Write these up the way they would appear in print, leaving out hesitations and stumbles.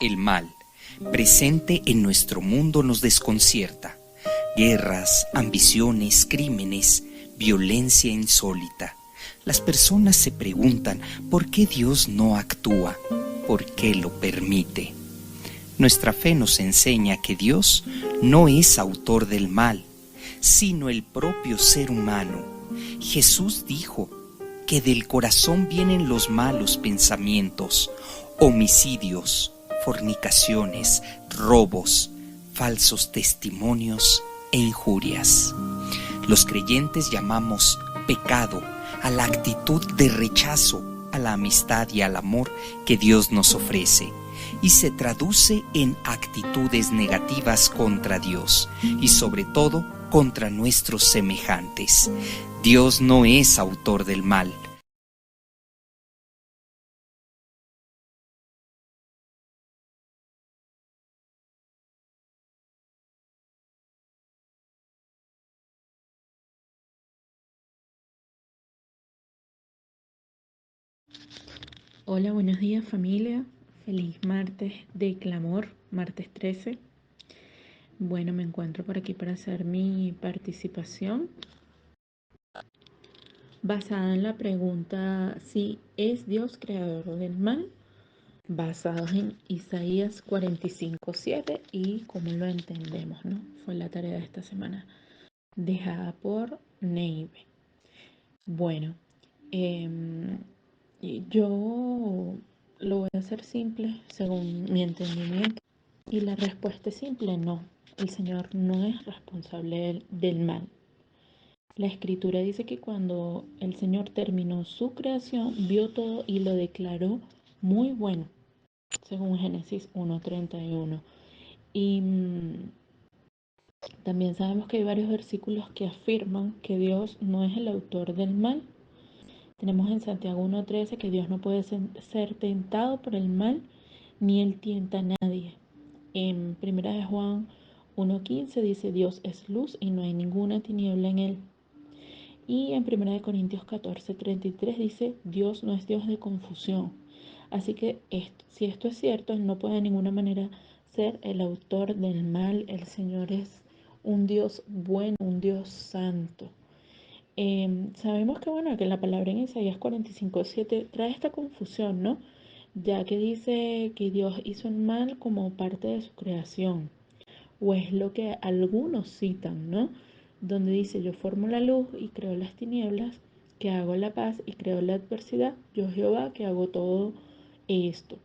El mal, presente en nuestro mundo, nos desconcierta. Guerras, ambiciones, crímenes, violencia insólita. Las personas se preguntan por qué Dios no actúa, por qué lo permite. Nuestra fe nos enseña que Dios no es autor del mal, sino el propio ser humano. Jesús dijo que del corazón vienen los malos pensamientos, homicidios, fornicaciones, robos, falsos testimonios e injurias. Los creyentes llamamos pecado a la actitud de rechazo a la amistad y al amor que Dios nos ofrece, y se traduce en actitudes negativas contra Dios y sobre todo contra nuestros semejantes. Dios no es autor del mal. Hola, buenos días familia. Feliz martes de clamor, martes 13. Bueno, me encuentro por aquí para hacer mi participación basada en la pregunta si es Dios creador del mal, basados en Isaías 45:7 y cómo lo entendemos, ¿no? Fue la tarea de esta semana dejada por Neive. Bueno, yo lo voy a hacer simple según mi entendimiento. Y la respuesta es simple, no. El Señor no es responsable del mal. La Escritura dice que cuando el Señor terminó su creación, vio todo y lo declaró muy bueno, según Génesis 1:31. Y también sabemos que hay varios versículos que afirman que Dios no es el autor del mal. Tenemos en Santiago 1:13 que Dios no puede ser tentado por el mal, ni él tienta a nadie. En 1 de Juan 1:15 dice Dios es luz y no hay ninguna tiniebla en él. Y en 1 de Corintios 14:33 dice Dios no es Dios de confusión. Así que si esto es cierto, Él no puede de ninguna manera ser el autor del mal. El Señor es un Dios bueno, un Dios santo. Sabemos que bueno, que la palabra en Isaías 45:7 trae esta confusión, ¿no? Ya que dice que Dios hizo el mal como parte de su creación, o es lo que algunos citan, ¿no? Donde dice, yo formo la luz y creo las tinieblas, que hago la paz y creo la adversidad, yo Jehová que hago todo esto.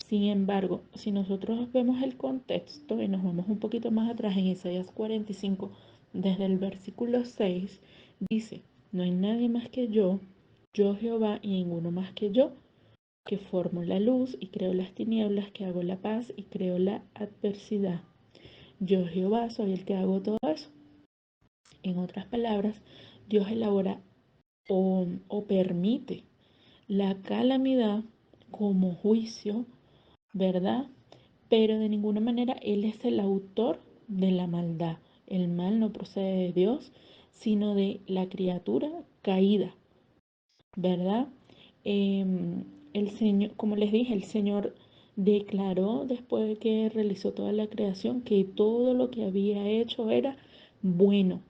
Sin embargo, si nosotros vemos el contexto y nos vamos un poquito más atrás en Isaías 45, desde el versículo 6, dice, no hay nadie más que yo Jehová y ninguno más que yo, que formo la luz y creo las tinieblas, que hago la paz y creo la adversidad. Yo Jehová soy el que hago todo eso. En otras palabras, Dios elabora o permite la calamidad como juicio, ¿verdad? Pero de ninguna manera Él es el autor de la maldad. El mal no procede de Dios, sino de la criatura caída, ¿verdad? El Señor, como les dije, el Señor declaró después de que realizó toda la creación que todo lo que había hecho era bueno.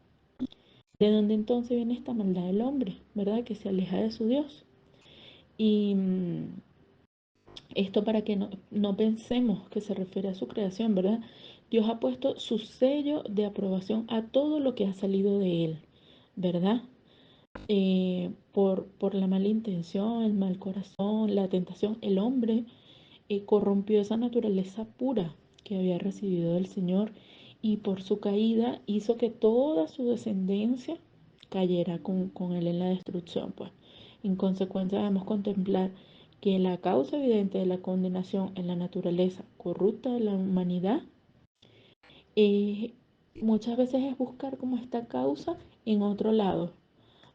¿De dónde entonces viene esta maldad del hombre, verdad? Que se aleja de su Dios. Y esto para que no pensemos que se refiere a su creación, ¿verdad? Dios ha puesto su sello de aprobación a todo lo que ha salido de Él, ¿verdad? Por la mala intención, el mal corazón, la tentación, el hombre corrompió esa naturaleza pura que había recibido del Señor y por su caída hizo que toda su descendencia cayera con él en la destrucción. Pues. En consecuencia debemos contemplar que la causa evidente de la condenación en la naturaleza corrupta de la humanidad eh, muchas veces es buscar como esta causa en otro lado,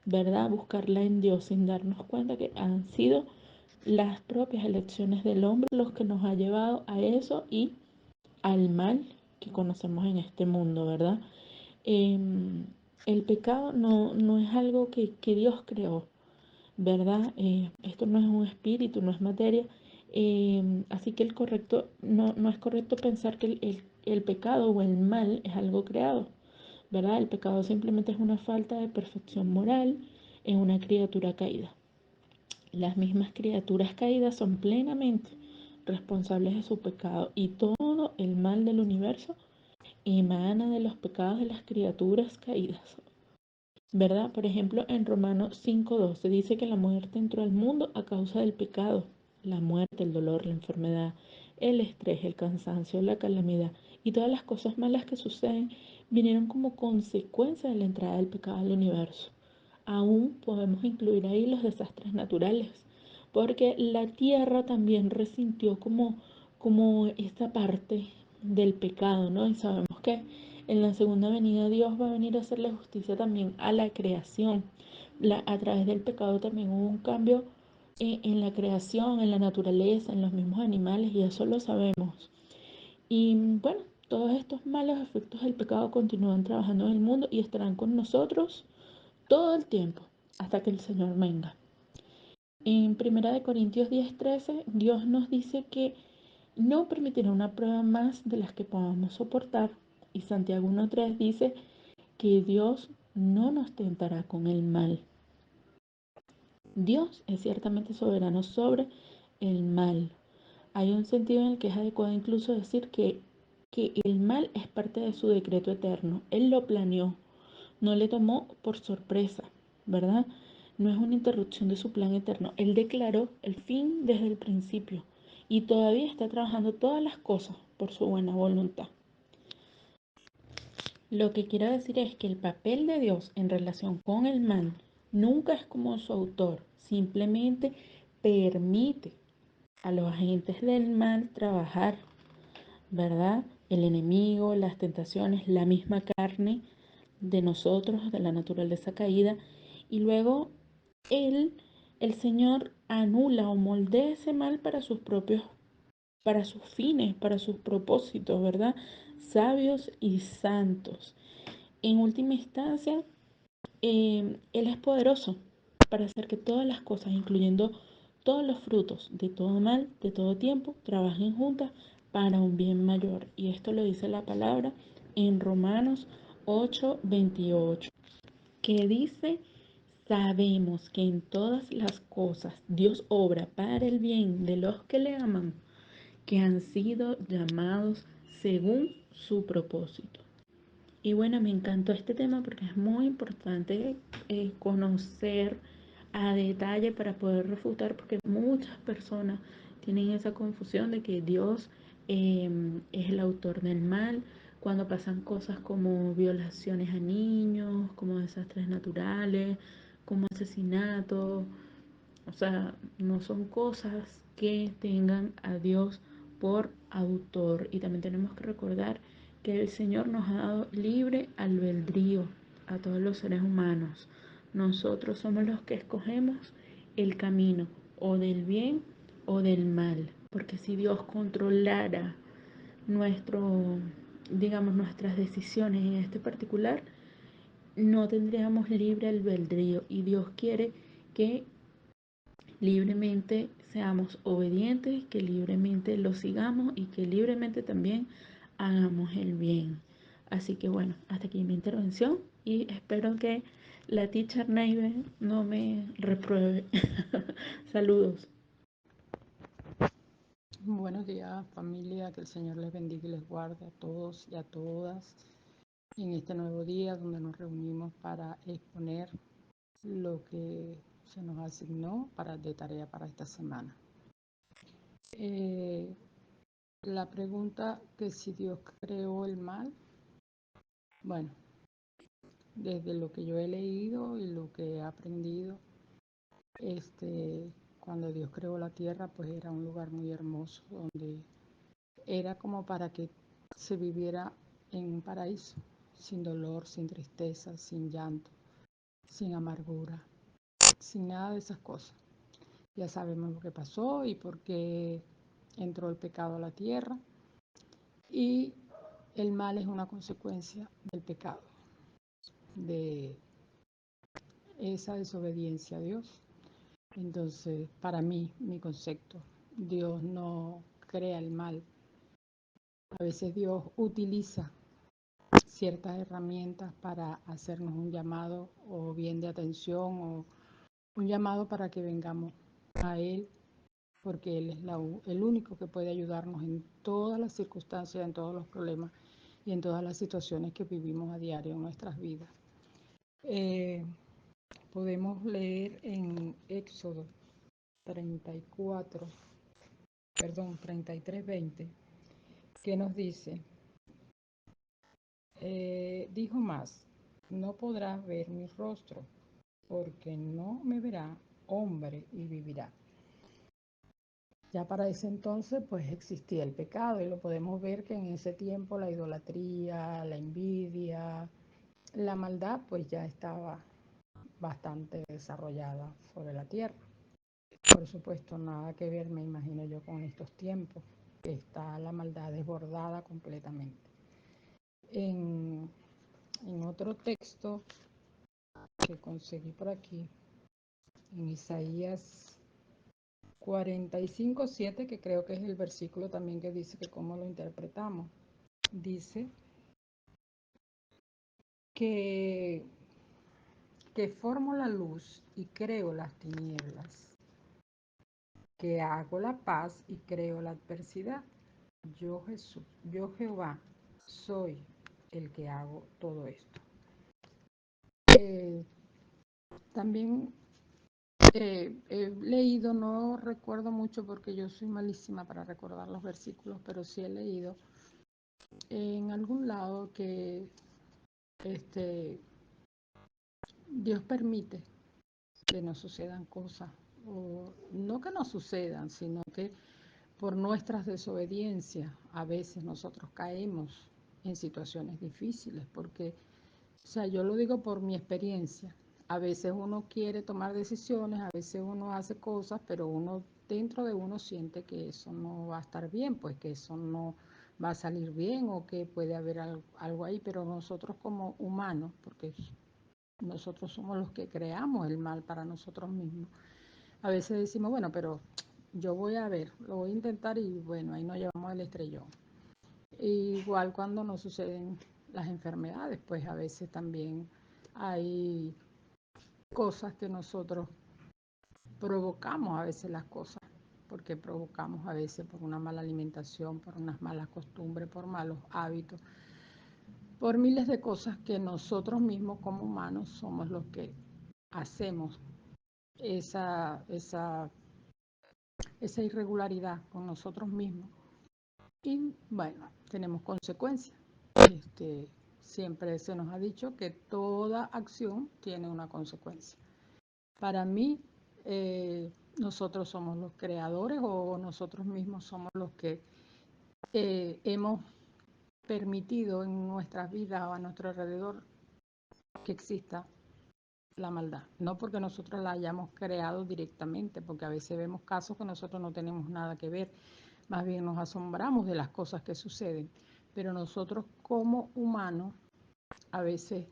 ¿verdad? Buscarla en Dios sin darnos cuenta que han sido las propias elecciones del hombre los que nos ha llevado a eso y al mal que conocemos en este mundo, ¿verdad? El pecado no es algo que Dios creó, ¿verdad? Esto no es un espíritu, no es materia, Así que no es correcto pensar que el pecado o el mal es algo creado, ¿verdad? El pecado simplemente es una falta de perfección moral en una criatura caída. Las mismas criaturas caídas son plenamente responsables de su pecado y todo el mal del universo emana de los pecados de las criaturas caídas, ¿verdad? Por ejemplo, en Romanos 5:12 dice que la muerte entró al mundo a causa del pecado. La muerte, el dolor, la enfermedad, el estrés, el cansancio, la calamidad y todas las cosas malas que suceden vinieron como consecuencia de la entrada del pecado al universo. Aún podemos incluir ahí los desastres naturales, porque la tierra también resintió como esta parte del pecado, ¿no? Y sabemos que en la segunda venida Dios va a venir a hacerle justicia también a la creación. A través del pecado también hubo un cambio en la creación, en la naturaleza, en los mismos animales, y eso lo sabemos. Y bueno, todos estos malos efectos del pecado continúan trabajando en el mundo y estarán con nosotros todo el tiempo hasta que el Señor venga. En 1 Corintios 10:13, Dios nos dice que no permitirá una prueba más de las que podamos soportar. Y Santiago 1:3 dice que Dios no nos tentará con el mal. Dios es ciertamente soberano sobre el mal. Hay un sentido en el que es adecuado incluso decir que el mal es parte de su decreto eterno. Él lo planeó, no le tomó por sorpresa, ¿verdad? No es una interrupción de su plan eterno. Él declaró el fin desde el principio y todavía está trabajando todas las cosas por su buena voluntad. Lo que quiero decir es que el papel de Dios en relación con el mal nunca es como su autor, simplemente permite a los agentes del mal trabajar, ¿verdad? El enemigo, las tentaciones, la misma carne de nosotros, de la naturaleza caída, y luego él, el Señor, anula o moldea ese mal para sus fines, para sus propósitos, ¿verdad? Sabios y santos. En última instancia, Él es poderoso para hacer que todas las cosas, incluyendo todos los frutos de todo mal, de todo tiempo, trabajen juntas para un bien mayor. Y esto lo dice la palabra en Romanos 8:28, que dice, sabemos que en todas las cosas Dios obra para el bien de los que le aman, que han sido llamados según su propósito. Y bueno, me encantó este tema porque es muy importante conocer a detalle para poder refutar, porque muchas personas tienen esa confusión de que Dios es el autor del mal cuando pasan cosas como violaciones a niños, como desastres naturales, como asesinatos. O sea, no son cosas que tengan a Dios por autor. Y también tenemos que recordar que el Señor nos ha dado libre albedrío a todos los seres humanos. Nosotros somos los que escogemos el camino o del bien o del mal. Porque si Dios controlara nuestras decisiones en este particular, no tendríamos libre albedrío. Y Dios quiere que libremente seamos obedientes, que libremente lo sigamos y que libremente también hagamos el bien. Así que bueno, hasta aquí mi intervención y espero que la teacher Naive no me repruebe. Saludos. Buenos días, familia, que el Señor les bendiga y les guarde a todos y a todas en este nuevo día donde nos reunimos para exponer lo que se nos asignó de tarea para esta semana. La pregunta que si Dios creó el mal, bueno, desde lo que yo he leído y lo que he aprendido, cuando Dios creó la tierra, pues era un lugar muy hermoso donde era como para que se viviera en un paraíso, sin dolor, sin tristeza, sin llanto, sin amargura, sin nada de esas cosas. Ya sabemos lo que pasó y por qué entró el pecado a la tierra. Y el mal es una consecuencia del pecado, de esa desobediencia a Dios. Entonces, para mí, mi concepto, Dios no crea el mal. A veces Dios utiliza ciertas herramientas para hacernos un llamado o bien de atención o un llamado para que vengamos a Él, porque Él es el único que puede ayudarnos en todas las circunstancias, en todos los problemas y en todas las situaciones que vivimos a diario en nuestras vidas. Podemos leer en Éxodo 34, perdón, 33:20, que nos dice, dijo más, no podrás ver mi rostro, porque no me verá hombre y vivirá. Ya para ese entonces pues existía el pecado y lo podemos ver que en ese tiempo la idolatría, la envidia, la maldad pues ya estaba bastante desarrollada sobre la tierra. Por supuesto, nada que ver, me imagino yo, con estos tiempos, que está la maldad desbordada completamente. En otro texto que conseguí por aquí, en Isaías 45:7, que creo que es el versículo también que dice que cómo lo interpretamos, dice que formo la luz y creo las tinieblas, que hago la paz y creo la adversidad. Yo Jesús, yo Jehová, soy el que hago todo esto. También he leído, no recuerdo mucho porque yo soy malísima para recordar los versículos, pero sí he leído en algún lado que Dios permite que nos sucedan cosas, o no que nos sucedan, sino que por nuestras desobediencias a veces nosotros caemos en situaciones difíciles, porque, o sea, yo lo digo por mi experiencia. A veces uno quiere tomar decisiones, a veces uno hace cosas, pero uno dentro de uno siente que eso no va a estar bien, pues que eso no va a salir bien o que puede haber algo ahí, pero nosotros como humanos, porque nosotros somos los que creamos el mal para nosotros mismos, a veces decimos, bueno, pero yo voy a ver, lo voy a intentar y bueno, ahí nos llevamos el estrellón. Igual cuando nos suceden las enfermedades, pues a veces también hay cosas que nosotros provocamos a veces las cosas, porque provocamos a veces por una mala alimentación, por unas malas costumbres, por malos hábitos, por miles de cosas que nosotros mismos como humanos somos los que hacemos esa irregularidad con nosotros mismos. Y bueno, tenemos consecuencias. Siempre se nos ha dicho que toda acción tiene una consecuencia. Para mí, nosotros somos los creadores o nosotros mismos somos los que hemos permitido en nuestras vidas o a nuestro alrededor que exista la maldad. No porque nosotros la hayamos creado directamente, porque a veces vemos casos que nosotros no tenemos nada que ver, más bien nos asombramos de las cosas que suceden. Pero nosotros como humanos a veces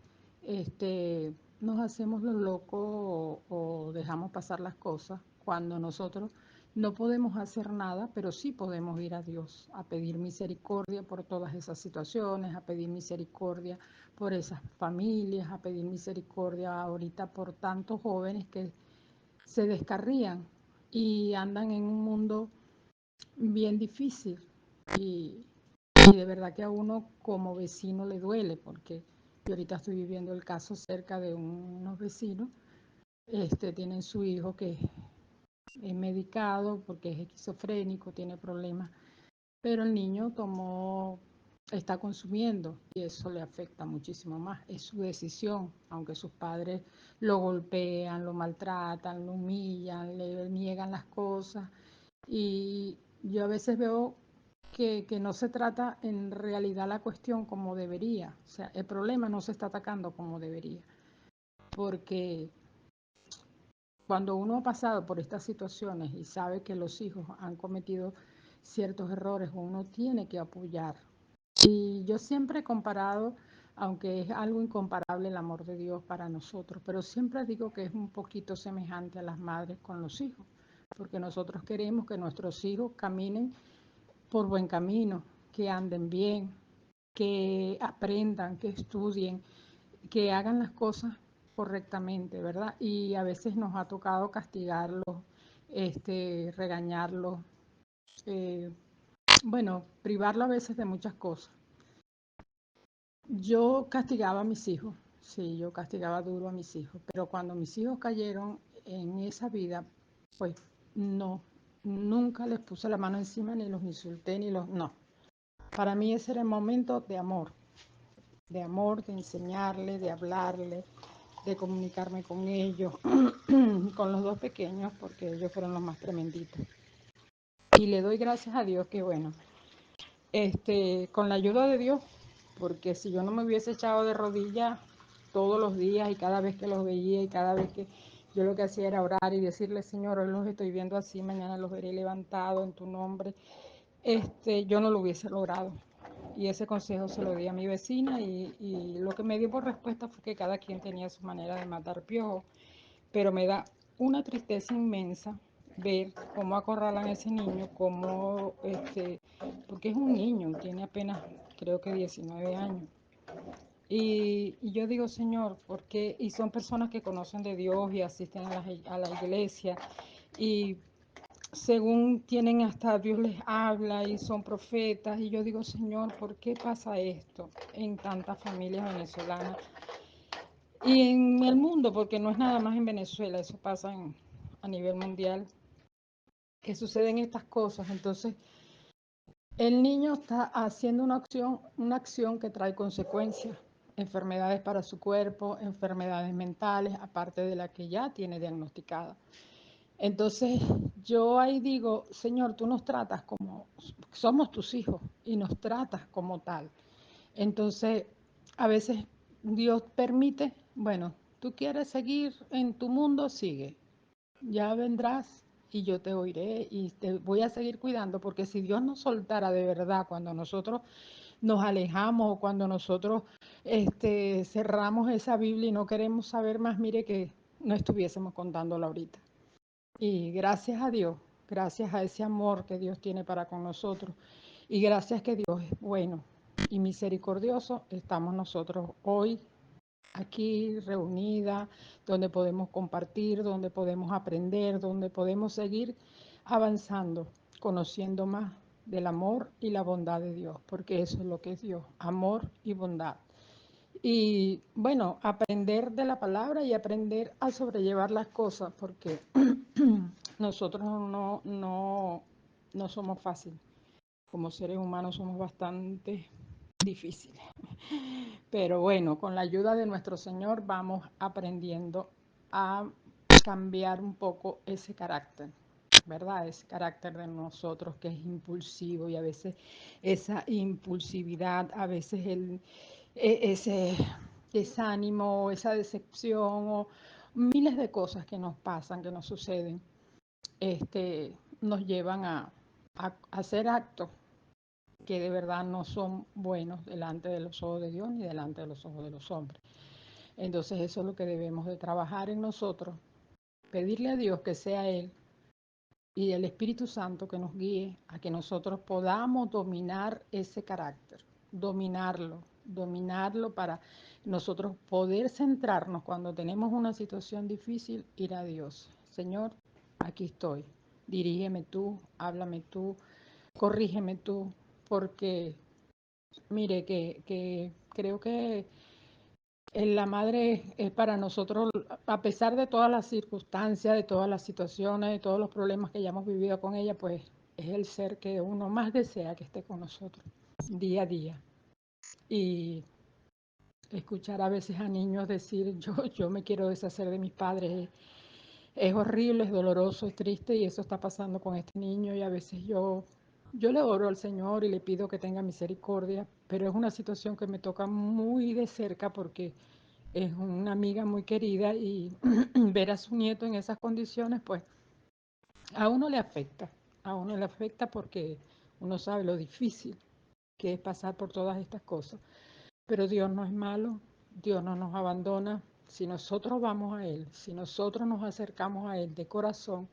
nos hacemos los locos o dejamos pasar las cosas cuando nosotros no podemos hacer nada, pero sí podemos ir a Dios a pedir misericordia por todas esas situaciones, a pedir misericordia por esas familias, a pedir misericordia ahorita por tantos jóvenes que se descarrían y andan en un mundo bien difícil y, y de verdad que a uno como vecino le duele, porque yo ahorita estoy viviendo el caso cerca de unos vecinos, tienen su hijo que es medicado porque es esquizofrénico, tiene problemas, pero el niño está consumiendo y eso le afecta muchísimo más. Es su decisión, aunque sus padres lo golpean, lo maltratan, lo humillan, le niegan las cosas. Y yo a veces veo que no se trata en realidad la cuestión como debería. O sea, el problema no se está atacando como debería. Porque cuando uno ha pasado por estas situaciones y sabe que los hijos han cometido ciertos errores, uno tiene que apoyar. Y yo siempre he comparado, aunque es algo incomparable el amor de Dios para nosotros, pero siempre digo que es un poquito semejante a las madres con los hijos, porque nosotros queremos que nuestros hijos caminen por buen camino, que anden bien, que aprendan, que estudien, que hagan las cosas correctamente, ¿verdad? Y a veces nos ha tocado castigarlos, regañarlos, eh, bueno, privarlo a veces de muchas cosas. Yo castigaba a mis hijos, sí, yo castigaba duro a mis hijos, pero cuando mis hijos cayeron en esa vida, pues no, nunca les puse la mano encima, ni los insulté, ni los... No, para mí ese era el momento de amor, de enseñarles, de hablarles, de comunicarme con ellos, con los dos pequeños, porque ellos fueron los más tremenditos. Y le doy gracias a Dios que, bueno, con la ayuda de Dios, porque si yo no me hubiese echado de rodillas todos los días y cada vez que los veía y cada vez que yo lo que hacía era orar y decirle, Señor, hoy los estoy viendo así, mañana los veré levantados en tu nombre, yo no lo hubiese logrado. Y ese consejo se lo di a mi vecina y lo que me dio por respuesta fue que cada quien tenía su manera de matar piojos, pero me da una tristeza inmensa ver cómo acorralan a ese niño, cómo, porque es un niño, tiene apenas creo que 19 años. Y yo digo, Señor, porque y son personas que conocen de Dios y asisten a la iglesia y según tienen hasta Dios les habla y son profetas y yo digo, Señor, ¿por qué pasa esto en tantas familias venezolanas y en el mundo? Porque no es nada más en Venezuela, eso pasa a nivel mundial, que suceden estas cosas. Entonces, el niño está haciendo una acción que trae consecuencias, enfermedades para su cuerpo, enfermedades mentales, aparte de la que ya tiene diagnosticada. Entonces yo ahí digo, Señor, tú nos tratas como, somos tus hijos y nos tratas como tal. Entonces a veces Dios permite, bueno, tú quieres seguir en tu mundo, sigue, ya vendrás y yo te oiré y te voy a seguir cuidando, porque si Dios nos soltara de verdad cuando nosotros nos alejamos o cuando nosotros cerramos esa Biblia y no queremos saber más, mire que no estuviésemos contándola ahorita. Y gracias a Dios, gracias a ese amor que Dios tiene para con nosotros y gracias que Dios es bueno y misericordioso, estamos nosotros hoy aquí reunida, donde podemos compartir, donde podemos aprender, donde podemos seguir avanzando, conociendo más del amor y la bondad de Dios, porque eso es lo que es Dios, amor y bondad. Y bueno, aprender de la palabra y aprender a sobrellevar las cosas, porque nosotros no somos fáciles. Como seres humanos somos bastante difíciles. Pero bueno, con la ayuda de nuestro Señor vamos aprendiendo a cambiar un poco ese carácter, ¿verdad? Ese carácter de nosotros que es impulsivo y a veces esa impulsividad, a veces ese desánimo, esa decepción o miles de cosas que nos pasan, que nos suceden, nos llevan a hacer actos que de verdad no son buenos delante de los ojos de Dios ni delante de los ojos de los hombres. Entonces eso es lo que debemos de trabajar en nosotros, pedirle a Dios que sea Él y el Espíritu Santo que nos guíe a que nosotros podamos dominar ese carácter, dominarlo para nosotros poder centrarnos cuando tenemos una situación difícil, ir a Dios. Señor, aquí estoy, dirígeme tú, háblame tú, corrígeme tú, porque mire que creo que la madre es para nosotros, a pesar de todas las circunstancias, de todas las situaciones, de todos los problemas que ya hemos vivido con ella, pues es el ser que uno más desea que esté con nosotros día a día. Y escuchar a veces a niños decir, yo me quiero deshacer de mis padres, es horrible, es doloroso, es triste y eso está pasando con este niño y a veces yo le oro al Señor y le pido que tenga misericordia, pero es una situación que me toca muy de cerca porque es una amiga muy querida y ver a su nieto en esas condiciones, pues a uno le afecta porque uno sabe lo difícil que es pasar por todas estas cosas. Pero Dios no es malo, Dios no nos abandona. Si nosotros vamos a Él, si nosotros nos acercamos a Él de corazón,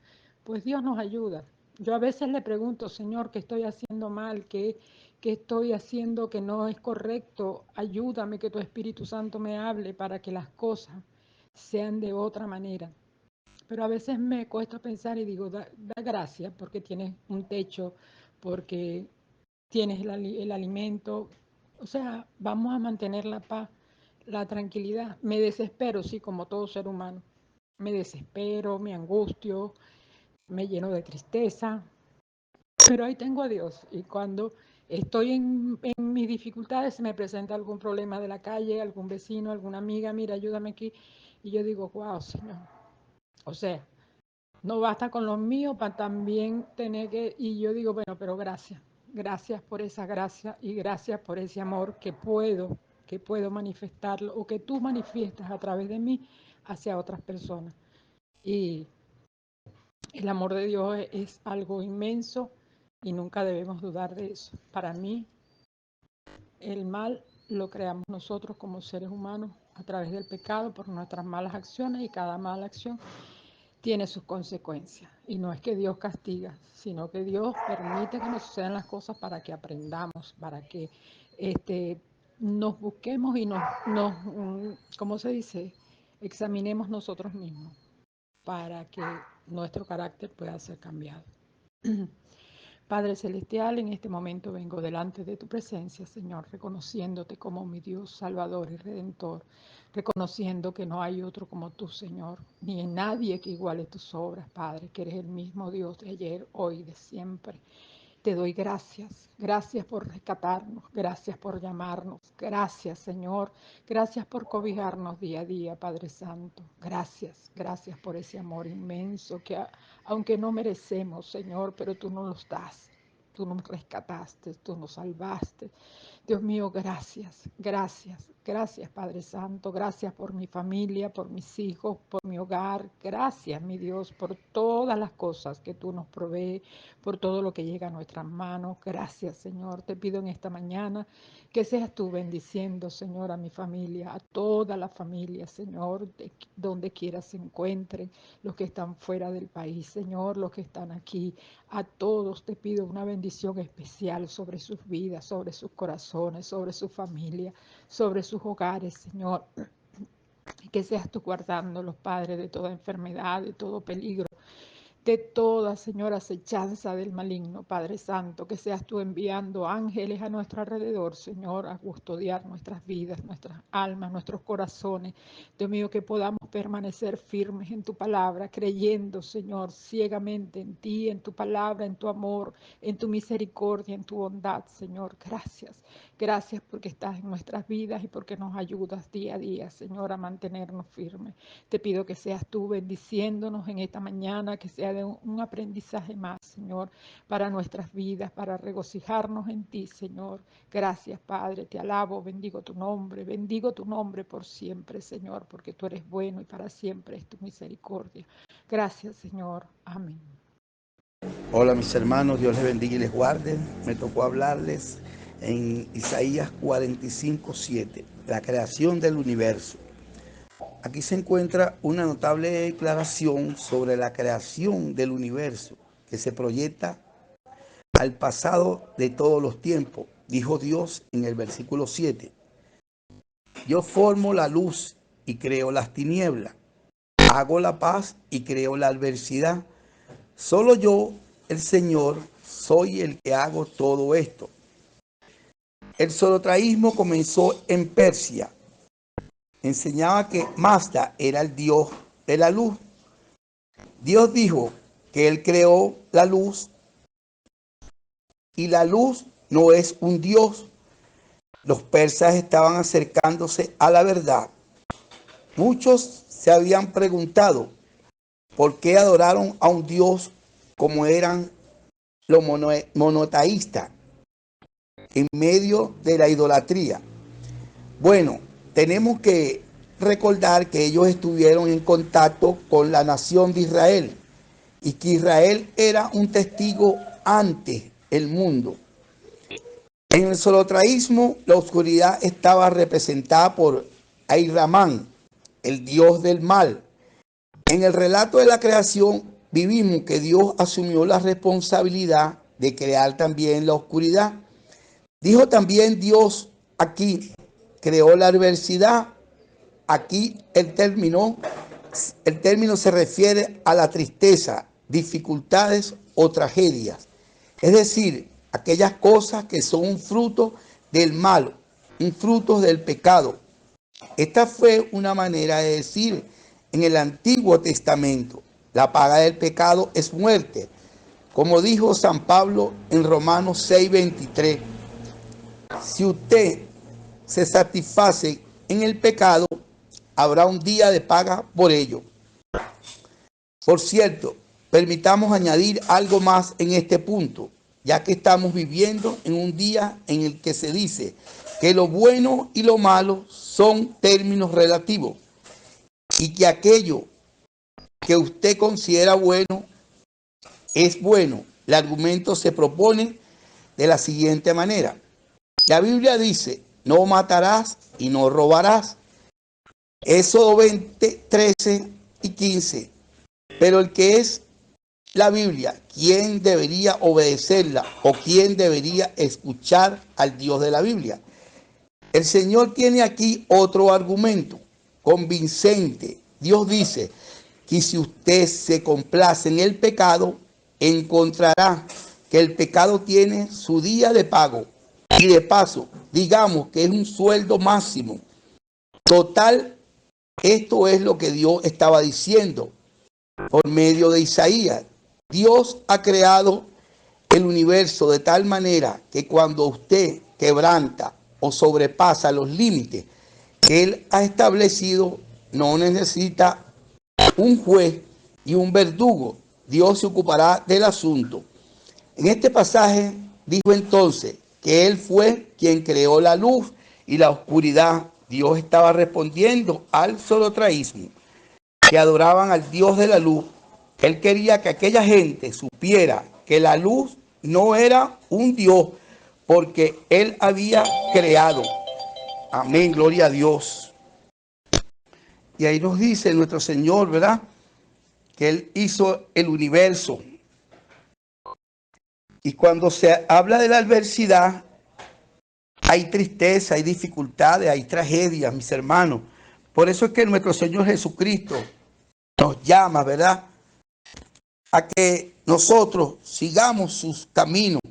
pues Dios nos ayuda. Yo a veces le pregunto, Señor, ¿qué estoy haciendo mal? ¿Qué estoy haciendo que no es correcto? Ayúdame, que tu Espíritu Santo me hable para que las cosas sean de otra manera. Pero a veces me cuesta pensar y digo, da gracias porque tienes un techo, porque tienes el alimento. O sea, vamos a mantener la paz, la tranquilidad. Me desespero, sí, como todo ser humano. Me desespero, me angustio, me lleno de tristeza, pero ahí tengo a Dios. Y cuando estoy en mis dificultades, se me presenta algún problema de la calle, algún vecino, alguna amiga, mira, ayúdame aquí. Y yo digo, wow, Señor. O sea, no basta con los míos para también tener que... Y yo digo, bueno, pero gracias. Gracias por esa gracia y gracias por ese amor que puedo manifestarlo o que tú manifiestas a través de mí hacia otras personas. Y el amor de Dios es algo inmenso y nunca debemos dudar de eso. Para mí, el mal lo creamos nosotros como seres humanos a través del pecado por nuestras malas acciones, y cada mala acción tiene sus consecuencias. Y no es que Dios castiga, sino que Dios permite que nos sucedan las cosas para que aprendamos, para que nos busquemos y ¿cómo se dice? Examinemos nosotros mismos para que nuestro carácter pueda ser cambiado. Padre Celestial, en este momento vengo delante de tu presencia, Señor, reconociéndote como mi Dios, Salvador y Redentor, reconociendo que no hay otro como tú, Señor, ni en nadie que iguale tus obras, Padre, que eres el mismo Dios de ayer, hoy y de siempre. Te doy gracias, gracias por rescatarnos, gracias por llamarnos, gracias Señor, gracias por cobijarnos día a día, Padre Santo, gracias por ese amor inmenso que aunque no merecemos, Señor, pero tú nos los das. Tú nos rescataste, tú nos salvaste. Dios mío, gracias, Padre Santo. Gracias por mi familia, por mis hijos, por mi hogar. Gracias, mi Dios, por todas las cosas que tú nos provees, por todo lo que llega a nuestras manos. Gracias, Señor. Te pido en esta mañana que seas tú bendiciendo, Señor, a mi familia, a toda la familia, Señor, donde quiera se encuentren, los que están fuera del país, Señor, los que están aquí. A todos te pido una bendición especial sobre sus vidas, sobre sus corazones, sobre su familia, sobre sus hogares, Señor. Que seas tú guardándolos, Padre, de toda enfermedad, de todo peligro, de toda, Señor, acechanza del maligno, Padre Santo, que seas tú enviando ángeles a nuestro alrededor, Señor, a custodiar nuestras vidas, nuestras almas, nuestros corazones. Dios mío, que podamos permanecer firmes en tu palabra, creyendo, Señor, ciegamente en ti, en tu palabra, en tu amor, en tu misericordia, en tu bondad, Señor. Gracias porque estás en nuestras vidas y porque nos ayudas día a día, Señor, a mantenernos firmes. Te pido que seas tú bendiciéndonos en esta mañana, que sea de un aprendizaje más, Señor, para nuestras vidas, para regocijarnos en ti, Señor. Gracias, Padre, te alabo, bendigo tu nombre por siempre, Señor, porque tú eres bueno y para siempre es tu misericordia. Gracias, Señor. Amén. Hola mis hermanos, Dios les bendiga y les guarde. Me tocó hablarles en Isaías 45:7, la creación del universo. Aquí se encuentra una notable declaración sobre la creación del universo que se proyecta al pasado de todos los tiempos. Dijo Dios en el versículo 7, yo formo la luz y creo las tinieblas, hago la paz y creo la adversidad. Solo yo, el Señor, soy el que hago todo esto. El zoroastrianismo comenzó en Persia. Enseñaba que Mazda era el dios de la luz. Dios dijo que Él creó la luz y la luz no es un dios. Los persas estaban acercándose a la verdad. Muchos se habían preguntado por qué adoraron a un dios como eran los monoteístas en medio de la idolatría. Bueno, tenemos que recordar que ellos estuvieron en contacto con la nación de Israel y que Israel era un testigo ante el mundo. En el zoroastrianismo, la oscuridad estaba representada por Ahriman, el dios del mal. En el relato de la creación vivimos que Dios asumió la responsabilidad de crear también la oscuridad. Dijo también Dios aquí, creó la adversidad. Aquí el término se refiere a la tristeza, dificultades o tragedias. Es decir, aquellas cosas que son un fruto del mal, un fruto del pecado. Esta fue una manera de decir en el Antiguo Testamento, la paga del pecado es muerte. Como dijo San Pablo en Romanos 6:23, si usted se satisface en el pecado, habrá un día de paga por ello. Por cierto, permitamos añadir algo más en este punto, ya que estamos viviendo en un día en el que se dice que lo bueno y lo malo son términos relativos y que aquello que usted considera bueno es bueno. El argumento se propone de la siguiente manera. La Biblia dice, no matarás y no robarás. Éxodo 20, 13 y 15. Pero el que es la Biblia, ¿quién debería obedecerla o quién debería escuchar al Dios de la Biblia? El Señor tiene aquí otro argumento convincente. Dios dice que si usted se complace en el pecado, encontrará que el pecado tiene su día de pago. Y de paso, digamos que es un sueldo máximo. Total, esto es lo que Dios estaba diciendo por medio de Isaías. Dios ha creado el universo de tal manera que cuando usted quebranta o sobrepasa los límites que Él ha establecido, no necesita un juez y un verdugo. Dios se ocupará del asunto. En este pasaje dijo entonces que Él fue quien creó la luz y la oscuridad. Dios estaba respondiendo al zoroastrianismo, que adoraban al Dios de la luz. Él quería que aquella gente supiera que la luz no era un Dios, porque Él había creado. Amén, gloria a Dios. Y ahí nos dice nuestro Señor, ¿verdad? Que Él hizo el universo. Y cuando se habla de la adversidad, hay tristeza, hay dificultades, hay tragedias, mis hermanos. Por eso es que nuestro Señor Jesucristo nos llama, ¿verdad?, a que nosotros sigamos sus caminos.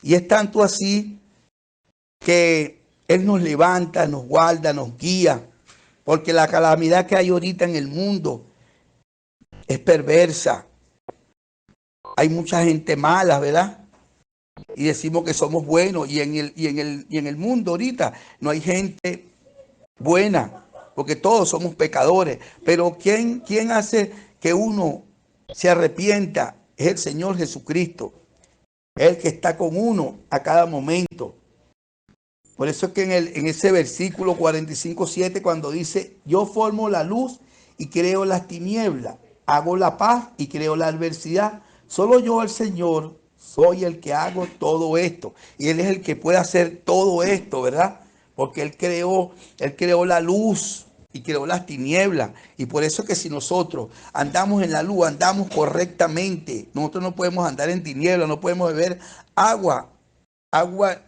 Y es tanto así que Él nos levanta, nos guarda, nos guía. Porque la calamidad que hay ahorita en el mundo es perversa. Hay mucha gente mala, ¿verdad? Y decimos que somos buenos. Y en el mundo ahorita no hay gente buena, porque todos somos pecadores. Pero ¿quién hace que uno se arrepienta? Es el Señor Jesucristo. Es el que está con uno a cada momento. Por eso es que en ese versículo 45:7, cuando dice, yo formo la luz y creo las tinieblas, hago la paz y creo la adversidad. Solo yo, el Señor, soy el que hago todo esto. Y Él es el que puede hacer todo esto, ¿verdad? Porque Él creó la luz y creó las tinieblas. Y por eso es que si nosotros andamos en la luz, andamos correctamente. Nosotros no podemos andar en tinieblas, no podemos beber agua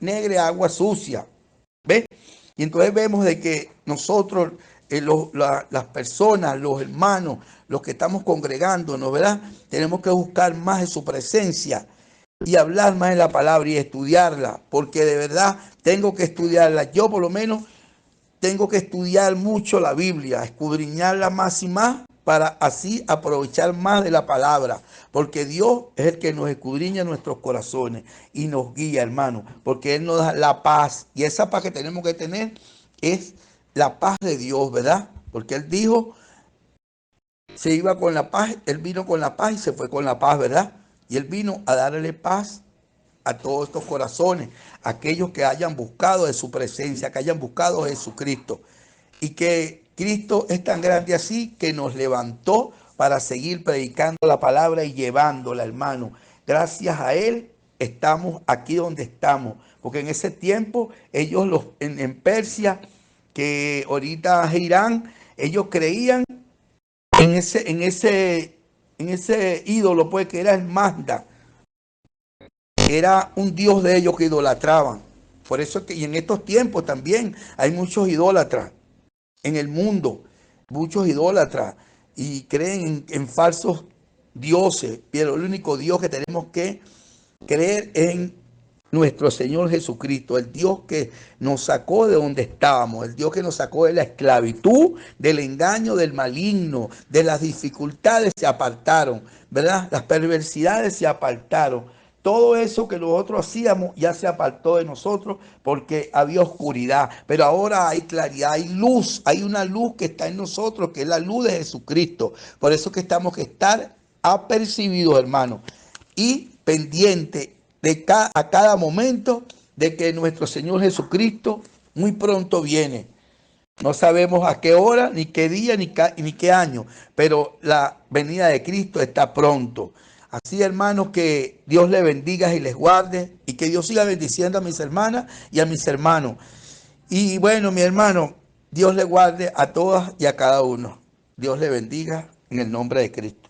negra, agua sucia. ¿Ves? Y entonces vemos de que nosotros, las personas, los hermanos, los que estamos congregándonos, ¿verdad? Tenemos que buscar más de su presencia y hablar más de la palabra y estudiarla, porque de verdad tengo que estudiarla. Yo por lo menos tengo que estudiar mucho la Biblia, escudriñarla más y más para así aprovechar más de la palabra, porque Dios es el que nos escudriña nuestros corazones y nos guía, hermano, porque Él nos da la paz, y esa paz que tenemos que tener es la paz de Dios, ¿verdad? Porque Él dijo, se iba con la paz, Él vino con la paz y se fue con la paz, ¿verdad? Y Él vino a darle paz a todos estos corazones, aquellos que hayan buscado de su presencia, que hayan buscado a Jesucristo, y que Cristo es tan grande así que nos levantó para seguir predicando la palabra y llevándola, hermano. Gracias a Él estamos aquí donde estamos, porque en ese tiempo ellos en Persia, que ahorita es Irán, ellos creían en ese en ese ídolo, pues, que era el Mazda. Era un dios de ellos que idolatraban. Por eso es que, y en estos tiempos también hay muchos idólatras en el mundo, muchos idólatras, y creen en falsos dioses, pero el único Dios que tenemos que creer en nuestro Señor Jesucristo, el Dios que nos sacó de donde estábamos, el Dios que nos sacó de la esclavitud, del engaño, del maligno, de las dificultades se apartaron, ¿verdad? Las perversidades se apartaron. Todo eso que nosotros hacíamos ya se apartó de nosotros porque había oscuridad. Pero ahora hay claridad, hay luz, hay una luz que está en nosotros, que es la luz de Jesucristo. Por eso que estamos que estar apercibidos, hermanos, y pendientes de a cada momento de que nuestro Señor Jesucristo muy pronto viene. No sabemos a qué hora, ni qué día, ni qué año, pero la venida de Cristo está pronto. Así, hermanos, que Dios les bendiga y les guarde y que Dios siga bendiciendo a mis hermanas y a mis hermanos. Y bueno, mi hermano, Dios les guarde a todas y a cada uno. Dios les bendiga en el nombre de Cristo.